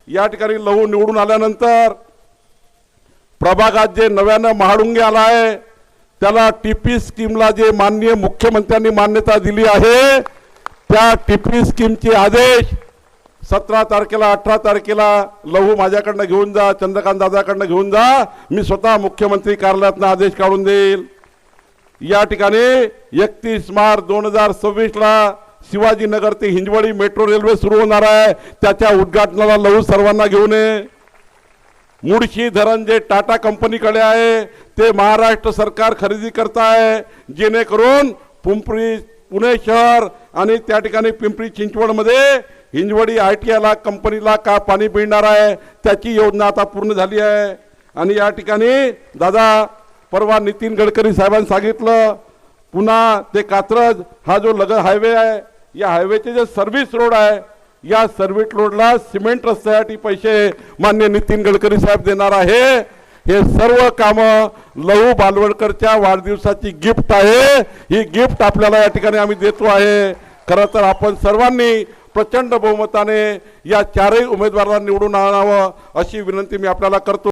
या ठिकाणी लहू निवडून आल्यानंतर प्रभागात जे नव्यानं महाडुंगे आला आहे त्याला टीपी स्कीमला जे माननीय मुख्यमंत्र्यांनी मान्यता दिली आहे त्या टीपी स्कीमचे आदेश 17 तारखेला 18 तारखेला लहू माझ्याकडनं घेऊन जा, चंद्रकांत दादाकडनं घेऊन जा, मी स्वतः मुख्यमंत्री कार्यालयातनं आदेश काढून देईल। या ठिकाणी 31 मार्च 2026 ला शिवाजीनगर ते हिंजवडी मेट्रो रेल्वे सुरू होणार आहे, त्याच्या उद्घाटनाला लहू सर्वांना घेऊन ये। मुळशी धरण जे टाटा कंपनीकडे आहे ते महाराष्ट्र सरकार खरेदी करत आहे, जेणेकरून पुणे शहर आणि त्या ठिकाणी पिंपरी चिंचवडमध्ये हिंजवडी ITI कंपनीला का पाणी मिळणार आहे त्याची योजना आता पूर्ण झाली आहे। आणि या ठिकाणी दादा परवा नितीन गडकरी साहेबांनी सांगितलं पुन्हा ते कात्रज हा जो लगत हायवे आहे या हायवेचे जे सर्व्हिस रोड आहे या सर्व्हिस रोडला सिमेंट रस्त्यासाठी पैसे माननीय नितीन गडकरी साहेब देणार आहे। हे सर्व कामं लहू बालवडकरच्या वाढदिवसाची गिफ्ट आहे, ही गिफ्ट आपल्याला या ठिकाणी आम्ही देतो आहे। खरं तर आपण सर्वांनी प्रचंड बहुमताने या चारही उमेदवारांना निवडून आणावं अशी विनंती मी आपल्याला करतो।